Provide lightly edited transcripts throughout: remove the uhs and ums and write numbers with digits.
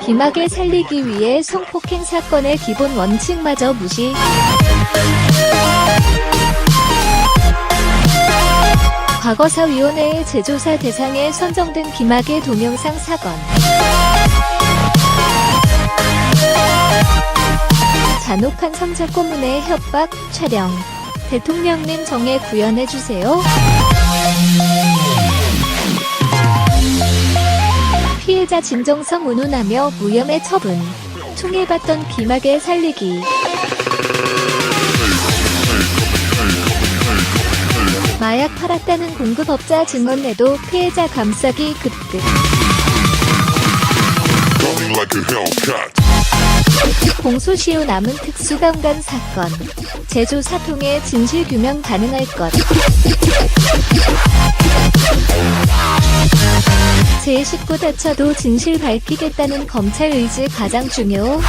김학을 살리기 위해 성폭행 사건의 기본 원칙마저 무시. 과거사위원회의 재조사 대상에 선정된 김학의 동영상 사건. 잔혹한 성착고문의 협박, 촬영. 대통령님 정에 구현해주세요. 피해자 진정성 운운하며 무혐의 처분. 총애받던 김학의 살리기. 마약 팔았다는 공급업자 증언 내도 피해자 감싸기 급급. 공소시효 남은 특수강간 사건. 재조사 통해 진실규명 가능할 것. 제19 다쳐도 진실 밝히겠다는 검찰 의지 가장 중요.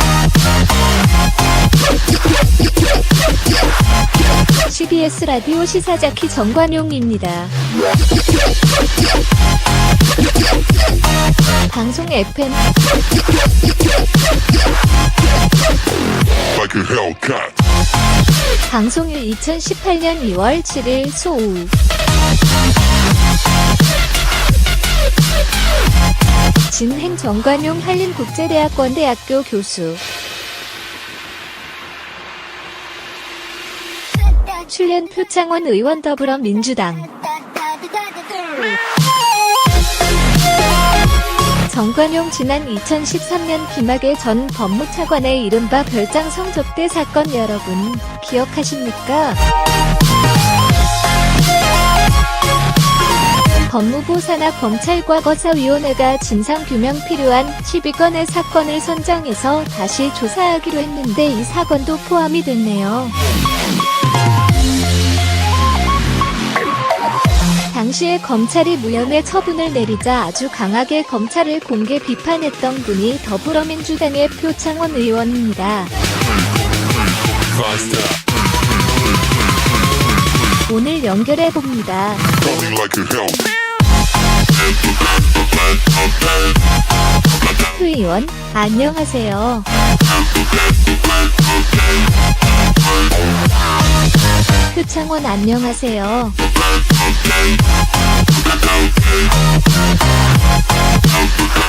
CBS 라디오 시사자키 정관용입니다. 방송 FM 방송일 2018년 2월 7일 소우. 진행 정관용 한림국제대학원대학교 교수. 출연 표창원 의원 더불어민주당. 정관용 지난 2013년 김학의 전 법무차관의 이른바 별장 성접대 사건 여러분 기억하십니까? 법무부 산하 검찰과거사위원회가 진상규명 필요한 12건의 사건을 선정해서 다시 조사하기로 했는데 이 사건도 포함이 됐네요. 당시에 검찰이 무혐의 처분을 내리자 아주 강하게 검찰을 공개 비판했던 분이 더불어민주당의 표창원 의원입니다. 오늘 연결해봅니다. 표 의원, 안녕하세요. 표창원 안녕하세요.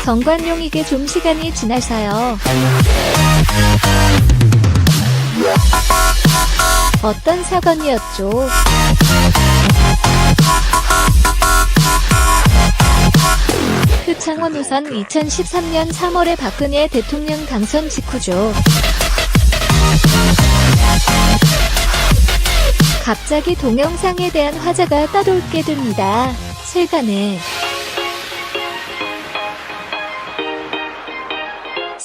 정관용에게 좀 시간이 지나서요. 어떤 사건이었죠? 표창원 우선 2013년 3월에 박근혜 대통령 당선 직후죠. 갑자기 동영상에 대한 화제가 떠돌게 됩니다. 세간에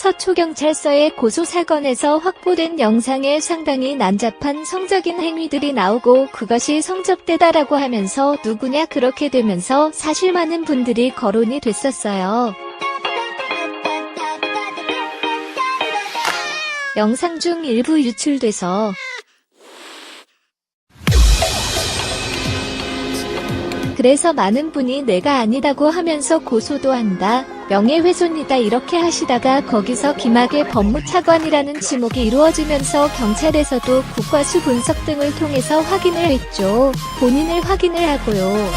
서초경찰서의 고소사건에서 확보된 영상에 상당히 난잡한 성적인 행위들이 나오고 그것이 성접대다라고 하면서 누구냐 그렇게 되면서 사실 많은 분들이 거론이 됐었어요. 영상 중 일부 유출돼서 그래서 많은 분이 내가 아니다고 하면서 고소도 한다. 명예훼손이다 이렇게 하시다가 거기서 김학의 법무차관이라는 지목이 이루어지면서 경찰에서도 국과수 분석 등을 통해서 확인을 했죠. 본인을 확인을 하고요.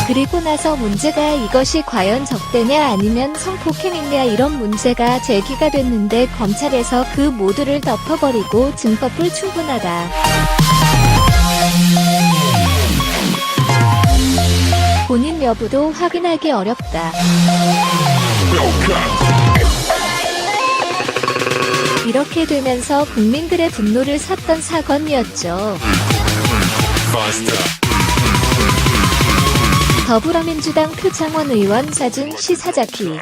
그리고 나서 문제가 이것이 과연 적대냐 아니면 성폭행이냐 이런 문제가 제기가 됐는데 검찰에서 그 모두를 덮어버리고 증거불 충분하다. 본인 여부도 확인하기 어렵다. 이렇게 되면서 국민들의 분노를 샀던 사건이었죠. 더불어민주당 표창원 의원 사진 시사자키.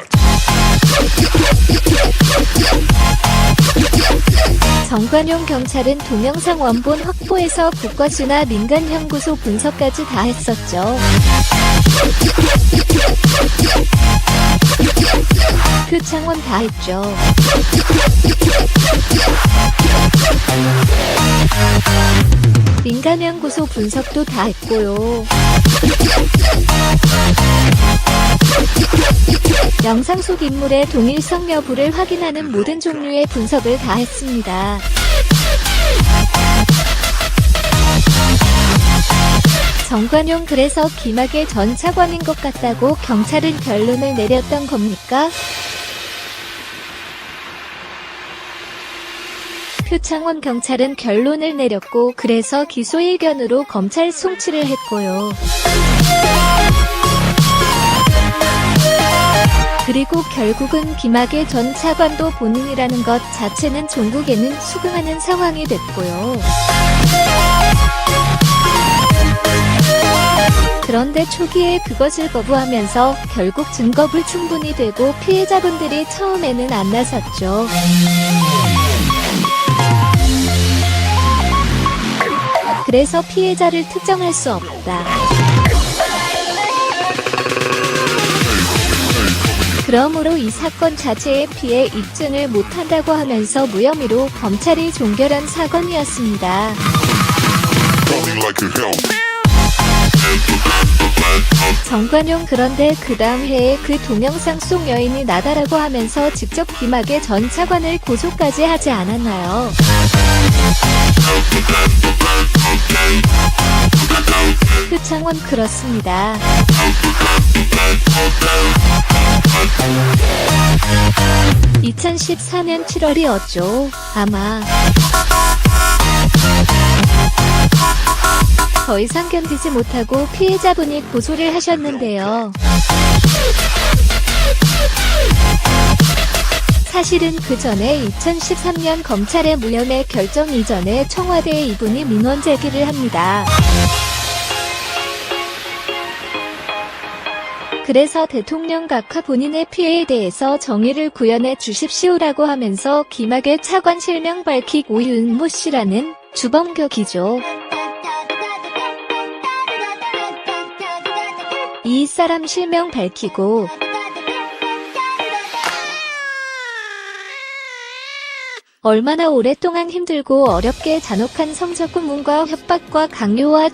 정관용 경찰은 동영상 원본 확보해서 국과수나 민간연구소 분석까지 다 했었죠. 표창원 다 했죠. 민간연구소 분석도 다 했고요. 영상 속 인물의 동일성 여부를 확인하는 모든 종류의 분석을 다 했습니다. 정관용 그래서 김학의 전 차관인 것 같다고 경찰은 결론을 내렸던 겁니까? 표창원 경찰은 결론을 내렸고 그래서 기소 의견으로 검찰 송치를 했고요. 그리고 결국은 김학의 전 차관도 본인이라는 것 자체는 종국에는 수긍하는 상황이 됐고요. 그런데 초기에 그것을 거부하면서 결국 증거불 충분이 되고 피해자분들이 처음에는 안 나섰죠. 그래서 피해자를 특정할 수 없다. 그러므로 이 사건 자체의 피해 입증을 못한다고 하면서 무혐의로 검찰이 종결한 사건이었습니다. 정관용 그런데 그 다음 해에 그 동영상 속 여인이 나다라고 하면서 직접 김학의 전 차관을 고소까지 하지 않았나요? 표창원 그렇습니다. 2014년 7월이었죠. 아마 더 이상 견디지 못하고 피해자분이 고소를 하셨는데요. 사실은 그 전에 2013년 검찰의 무혐의 결정 이전에 청와대에 이분이 민원 제기를 합니다. 그래서 대통령 각하 본인의 피해에 대해서 정의를 구현해 주십시오라고 하면서 김학의 차관 실명 밝히고 윤모 씨라는 주범격이죠. 이 사람 실명 밝히고 얼마나 오랫동안 힘들고 어렵게 잔혹한 성적 고문과 협박과 강요와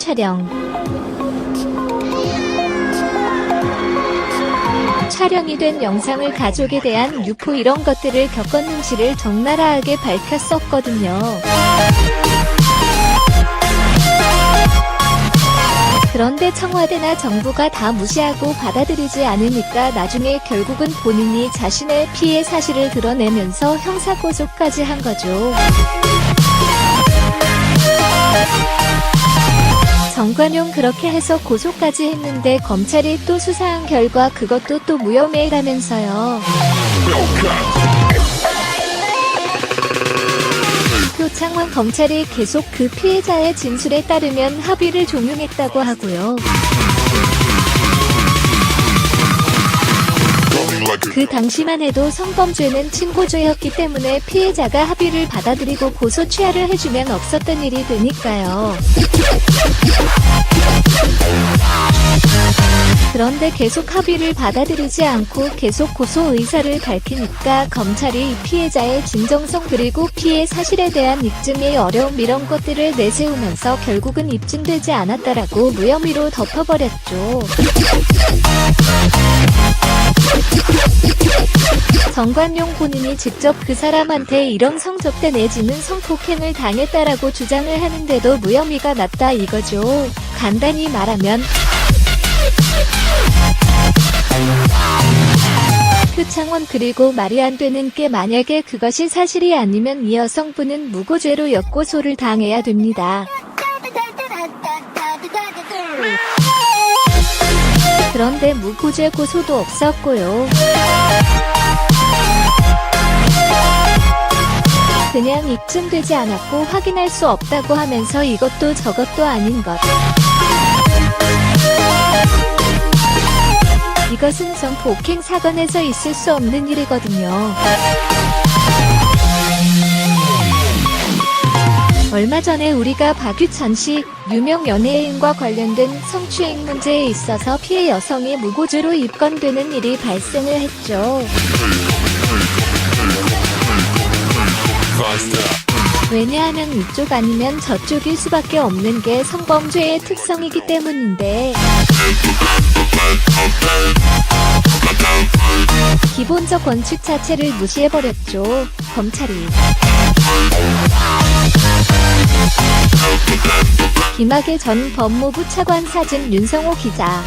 촬영이 된 영상을 가족에 대한 유포 이런 것들을 겪었는지를 적나라하게 밝혔었거든요. 그런데 청와대나 정부가 다 무시하고 받아들이지 않으니까 나중에 결국은 본인이 자신의 피해 사실을 드러내면서 형사고소까지 한 거죠. 정관용 그렇게 해서 고소까지 했는데 검찰이 또 수사한 결과 그것도 또 무혐의라면서요. 표창원 검찰이 계속 그 피해자의 진술에 따르면 합의를 종용했다고 하고요. 그 당시만 해도 성범죄는 친고죄였기 때문에 피해자가 합의를 받아들이고 고소 취하를 해주면 없었던 일이 되니까요. 그런데 계속 합의를 받아들이지 않고 계속 고소 의사를 밝히니까 검찰이 피해자의 진정성 그리고 피해 사실에 대한 입증의 어려움 이런 것들을 내세우면서 결국은 입증되지 않았다라고 무혐의로 덮어버렸죠. 정관용 본인이 직접 그 사람한테 이런 성접대 내지는 성폭행을 당했다라고 주장을 하는데도 무혐의가 났다 이거죠. 간단히 말하면 표창원 그리고 말이 안 되는 게 만약에 그것이 사실이 아니면 이 여성분은 무고죄로 역고소를 당해야 됩니다. 그런데 무고죄 고소도 없었고요. 그냥 입증되지 않았고 확인할 수 없다고 하면서 이것도 저것도 아닌 것. 이것은 성폭행 사건에서 있을 수 없는 일이거든요. 얼마 전에 우리가 박유천 씨, 유명 연예인과 관련된 성추행 문제에 있어서 피해 여성이 무고죄로 입건되는 일이 발생을 했죠. 왜냐하면 이쪽 아니면 저쪽일 수밖에 없는 게 성범죄의 특성이기 때문인데 기본적 원칙 자체를 무시해버렸죠, 검찰이. 김학의 전 법무부 차관 사진 윤성호 기자.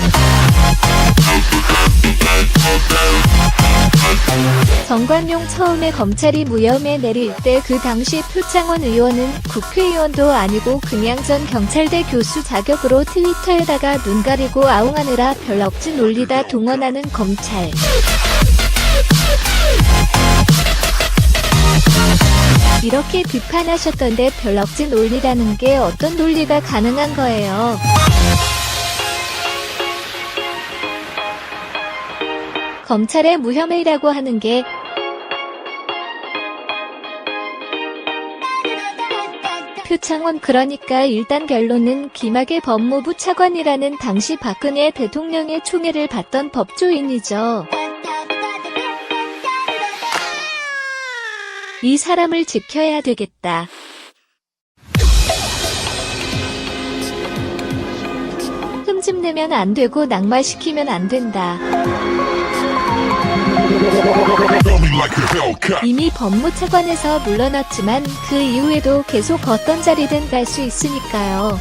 정관용 처음에 검찰이 무혐의 내릴 때 그 당시 표창원 의원은 국회의원도 아니고 그냥 전 경찰대 교수 자격으로 트위터에다가 눈 가리고 아웅하느라 별 억지 논리다 동원하는 검찰. 이렇게 비판하셨던데 별 억지 논리라는 게 어떤 논리가 가능한 거예요. 검찰의 무혐의라고 하는 게 표창원 그러니까 일단 결론은 김학의 법무부 차관이라는 당시 박근혜 대통령의 총애를 받던 법조인이죠. 이 사람을 지켜야 되겠다. 흠집내면 안 되고 낙마시키면 안 된다. 이미 법무차관에서 물러났지만 그 이후에도 계속 어떤 자리든 갈 수 있으니까요.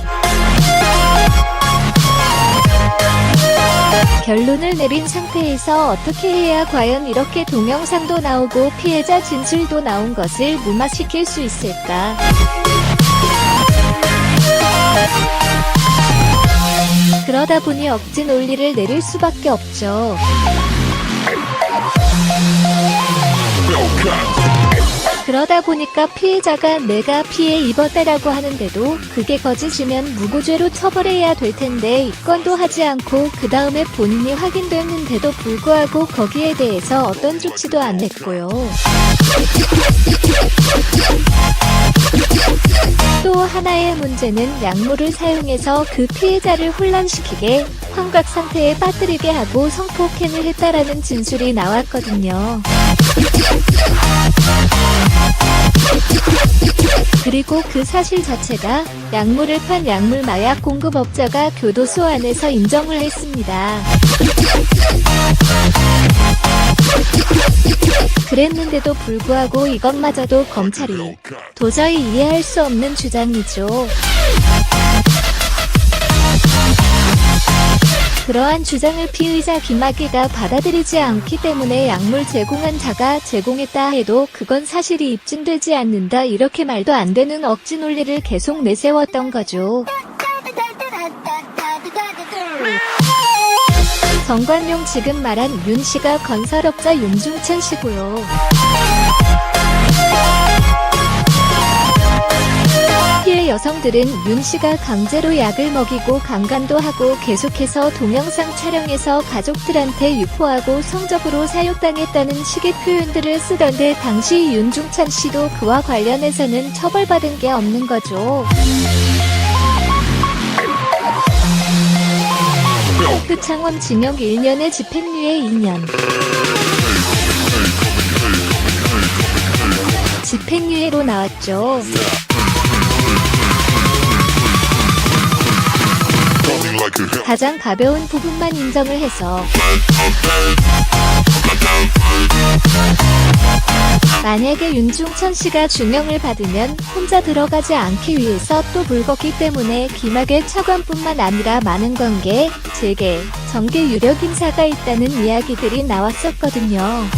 결론을 내린 상태에서 어떻게 해야 과연 이렇게 동영상도 나오고 피해자 진술도 나온 것을 무마시킬 수 있을까? 그러다 보니 억지 논리를 내릴 수밖에 없죠. 그러다 보니까 피해자가 내가 피해 입었다라고 하는데도 그게 거짓이면 무고죄로 처벌해야 될 텐데 입건도 하지 않고 그 다음에 본인이 확인됐는데도 불구하고 거기에 대해서 어떤 조치도 안 냈고요. 또 하나의 문제는 약물을 사용해서 그 피해자를 혼란시키게 환각 상태에 빠뜨리게 하고 성폭행을 했다라는 진술이 나왔거든요. 그리고 그 사실 자체가 약물을 판 약물 마약 공급업자가 교도소 안에서 인정을 했습니다. 그랬는데도 불구하고 이것마저도 검찰이 도저히 이해할 수 없는 주장이죠. 그러한 주장을 피의자 김학의가 받아들이지 않기 때문에 약물 제공한 자가 제공했다 해도 그건 사실이 입증되지 않는다 이렇게 말도 안 되는 억지 논리를 계속 내세웠던 거죠. 정관용 지금 말한 윤 씨가 건설업자 윤중천 씨고요. 피해 여성들은 윤 씨가 강제로 약을 먹이고 강간도 하고 계속해서 동영상 촬영해서 가족들한테 유포하고 성적으로 사육당했다는 식의 표현들을 쓰던데 당시 윤중천 씨도 그와 관련해서는 처벌받은 게 없는 거죠. 표창원 징역 1년에 집행유예 2년. 집행유예로 나왔죠. 가장 가벼운 부분만 인정을 해서 만약에 윤중천 씨가 중형을 받으면 혼자 들어가지 않기 위해서 또 불걷기 때문에 김학의 차관뿐만 아니라 많은 관계, 재계, 정계 유력 인사가 있다는 이야기들이 나왔었거든요.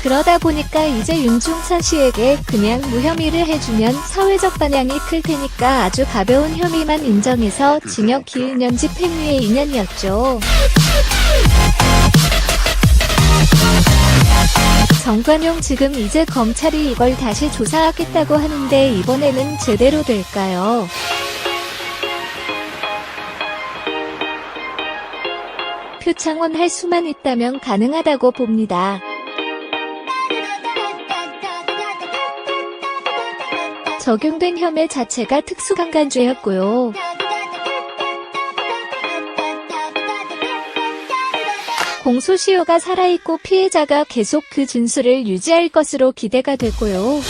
그러다 보니까 이제 윤중천 씨에게 그냥 무혐의를 해주면 사회적 반향이 클 테니까 아주 가벼운 혐의만 인정해서 징역 1년 집행유예 2년이었죠. 정관용 지금 이제 검찰이 이걸 다시 조사하겠다고 하는데 이번에는 제대로 될까요? 표창원 할 수만 있다면 가능하다고 봅니다. 적용된 혐의 자체가 특수강간죄였고요. 공소시효가 살아있고 피해자가 계속 그 진술을 유지할 것으로 기대가 되고요.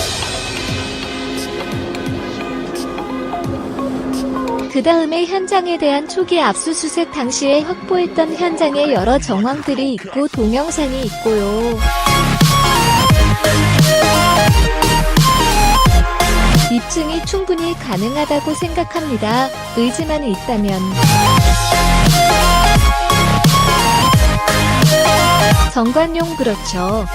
그 다음에 현장에 대한 초기 압수수색 당시에 확보했던 현장의 여러 정황들이 있고 동영상이 있고요. 입증이 충분히 가능하다고 생각합니다. 의지만 있다면. 정관용 그렇죠.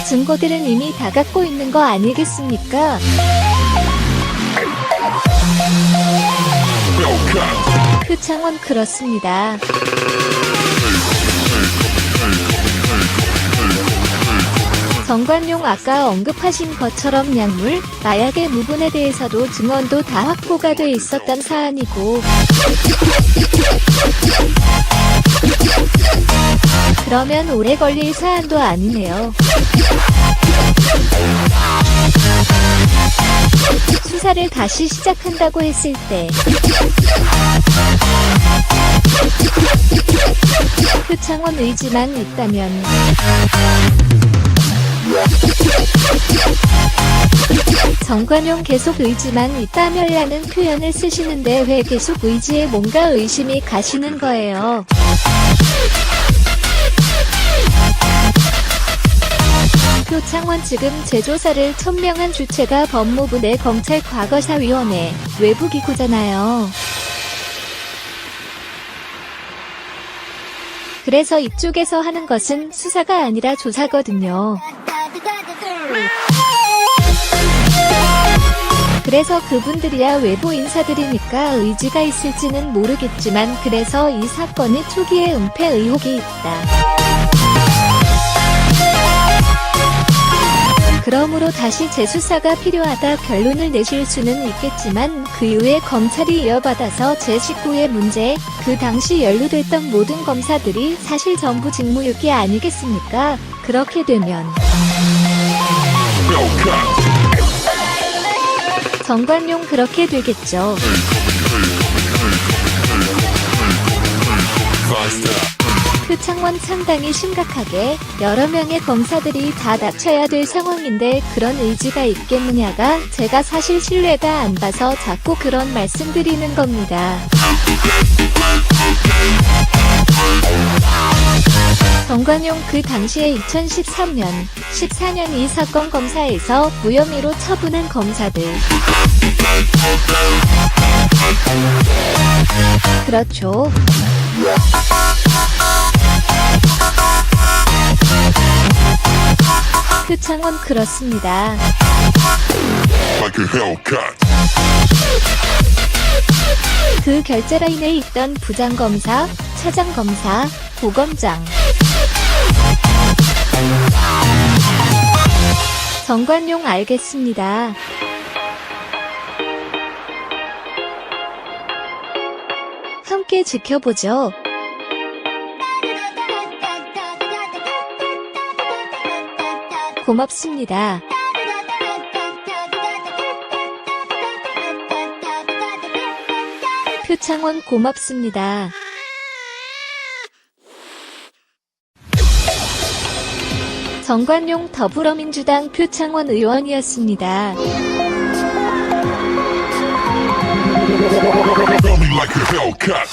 증거들은 이미 다 갖고 있는 거 아니겠습니까? 표창원 그렇습니다. 정관용 아까 언급하신 것처럼 약물, 마약의 무분에 대해서도 증언도 다 확보가 돼 있었던 사안이고 그러면 오래 걸릴 사안도 아니네요. 수사를 다시 시작한다고 했을 때 표창원 의지만 있다면 정관용 계속 의지만 있다면라는 표현을 쓰시는데 왜 계속 의지에 뭔가 의심이 가시는 거예요? 표창원 지금 재조사를 천명한 주체가 법무부 내 검찰과거사위원회 외부기구잖아요. 그래서 이쪽에서 하는 것은 수사가 아니라 조사거든요. 그래서 그분들이야 외부 인사들이니까 의지가 있을지는 모르겠지만 그래서 이 사건이 초기에 은폐 의혹이 있다. 그러므로 다시 재수사가 필요하다 결론을 내실 수는 있겠지만 그 이후에 검찰이 이어받아서 제19의 문제, 그 당시 연루됐던 모든 검사들이 사실 전부 직무유기 아니겠습니까? 그렇게 되면 정관용 그렇게 되겠죠. 표창원 상당히 심각하게 여러 명의 검사들이 다 닥쳐야 될 상황인데 그런 의지가 있겠느냐가 제가 사실 신뢰가 안 가서 자꾸 그런 말씀드리는 겁니다. 정관용 그 당시에 2013년, 14년 이 사건 검사에서 무혐의로 처분한 검사들. 그렇죠. 표창원 그렇습니다. 그 결제라인에 있던 부장검사, 차장검사, 부검장. 정관용 알겠습니다. 함께 지켜보죠. 고맙습니다. 표창원 고맙습니다. 정관용 더불어민주당 표창원 의원이었습니다. Feel me like a Hellcat.